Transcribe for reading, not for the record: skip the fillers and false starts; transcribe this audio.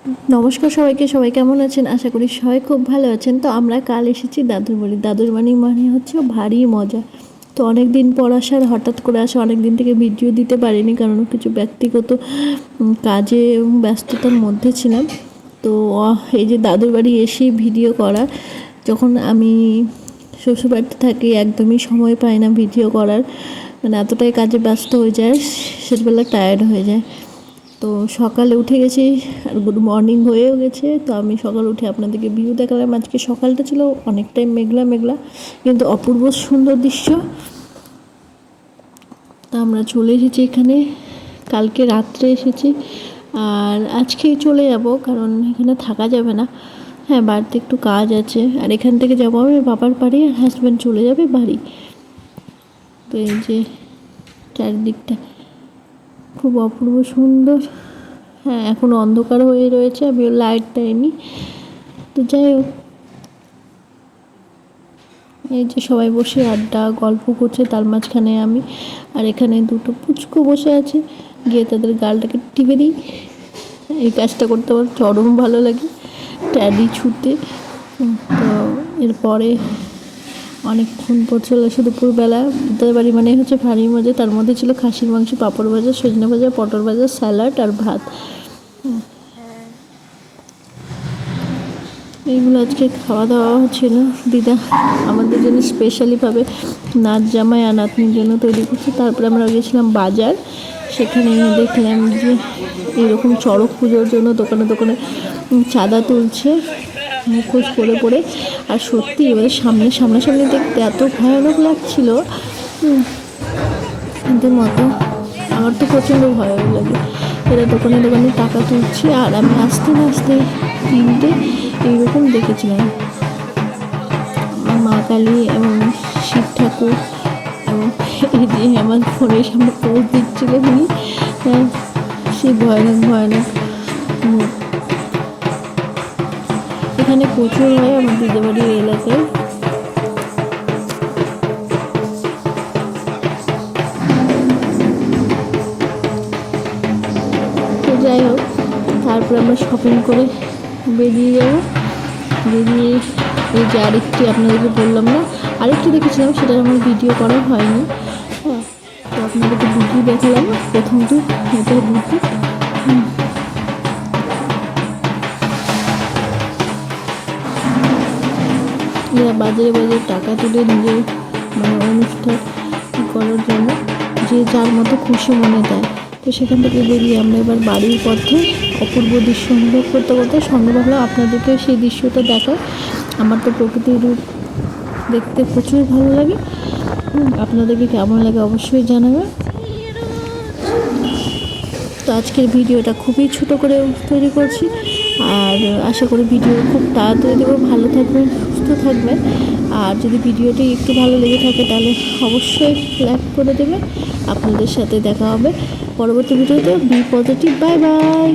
নমস্কার সবাইকে। সবাই কেমন আছেন? আশা করি সবাই খুব ভালো আছেন। তো আমরা কাল এসেছি দাদুর বাড়ি। দাদুর বাড়ি মানে হচ্ছে ভারী মজা। তো অনেক দিন পর আসার, হঠাৎ করে আসা, অনেক দিন থেকে ভিডিও দিতে পারিনি কারণ কিছু ব্যক্তিগত কাজে ব্যস্ততার মধ্যে ছিলাম। তো এই যে দাদুর বাড়ি এসে ভিডিও করা, যখন আমি শ্বশুরবাড়িতে থাকি একদমই সময় পাই না ভিডিও করার, মানে এতটাই কাজে ব্যস্ত হয়ে যায়, শেষবেলা টায়ার্ড হয়ে যায়। তো সকালে উঠে গেছি আর গুড মর্নিং হয়েও গেছে। তো আমি সকালে উঠে আপনাদেরকে ভিউ দেখালাম। আজকে সকালটা ছিল অনেকটাই মেঘলা মেঘলা, কিন্তু অপূর্ব সুন্দর দৃশ্য। তা আমরা চলে এসেছি এখানে, কালকে রাত্রে এসেছি আর আজকেই চলে যাব কারণ এখানে থাকা যাবে না। হ্যাঁ, বাড়িতে একটু কাজ আছে আর এখান থেকে যাবো আমি বাবার বাড়ি, আর হাজব্যান্ড চলে যাবে বাড়ি। তো এই যে চারিদিকটা খুব অপূর্ব সুন্দর। হ্যাঁ, এখন অন্ধকার হয়ে রয়েছে, আমি লাইট দেয়নি। তো যাই হোক, এই যে সবাই বসে আড্ডা গল্প করছে, তার মাঝখানে আমি। আর এখানে দুটো পুচকু বসে আছে, গিয়ে তাদের গালটাকে টিপে দিই। এই কাজটা করতে আমার চরম ভালো লাগে, ট্যাডি ছুটে। তো এরপরে অনেকক্ষণ পর চলে আসে দুপুরবেলা। তাদের বাড়ি মানে হচ্ছে ভারী মজা। তার মধ্যে ছিল খাসির মাংস, পাঁপড় ভাজা, সজনে ভাজা, পটল ভাজা, স্যালাড আর ভাত। এইগুলো আজকে খাওয়া দাওয়া ছিল। দিদা আমাদের জন্য স্পেশালিভাবে নাচ জামাই আর নাতনির জন্য তৈরি করছে। তারপরে আমরা গেছিলাম বাজার, সেখানে দেখলাম যে এরকম চড়ক পুজোর জন্য দোকানে দোকানে চাঁদা তুলছে মুখোশ পরে পরে। আর সত্যি এবারে সামনাসামনি দেখতে এত ভয়ানক লাগছিল, কিন্তু মতো আমার তো প্রচণ্ড ভয় লাগে। এরা দোকানে দোকানে টাকা তুলছে আর আমি আস্তে আস্তে তিনটে এইরকম দেখেছিলাম, মা কালী এবং শিব ঠাকুর, এবং এই যে আমার ফোনের সামনে পোজ দিচ্ছিল উনি, সেই ভয়ানক ভয়ানক। এখানে প্রচুর হয় আমার দিদির বাড়ির এলাকায়। তো যাই হোক, তারপরে আমরা শপিং করে বেরিয়ে যাবো। বেরিয়ে এই যে আরেকটি আপনাদেরকে বললাম না, আরেকটি দেখেছিলাম, সেটা আমার ভিডিও করা হয়নি। হ্যাঁ, তো আপনাদেরকে বুদ্ধি দেখালাম। প্রথমটি এটা বুদ্ধি। এরা বাজারে বাজারে টাকা তুলে নিজের মানে অনুষ্ঠান করার জন্য যে যার মতো খুশি মনে দেয়। তো সেখান থেকে বেরিয়ে আমরা এবার বাড়ির পথে অপূর্ব দৃশ্য অনুভব করতে করতে সঙ্গে ভাবলাম আপনাদেরকে সেই দৃশ্যটা দেখায়। আমার তো প্রকৃতির রূপ দেখতে প্রচুর ভালো লাগে। আপনাদেরকে কেমন লাগে অবশ্যই জানাবে। তো আজকের ভিডিওটা খুবই ছোট করে তৈরি করছি, আর আশা করি ভিডিও খুব তাড়াতাড়ি দেবো। ভালো থাকবেন, সুস্থ থাকবেন। আর যদি ভিডিওটি একটু ভালো লেগে থাকে তাহলে অবশ্যই লাইক করে দেবে। আপনাদের সাথে দেখা হবে পরবর্তী ভিডিওতে। Be positive, bye by.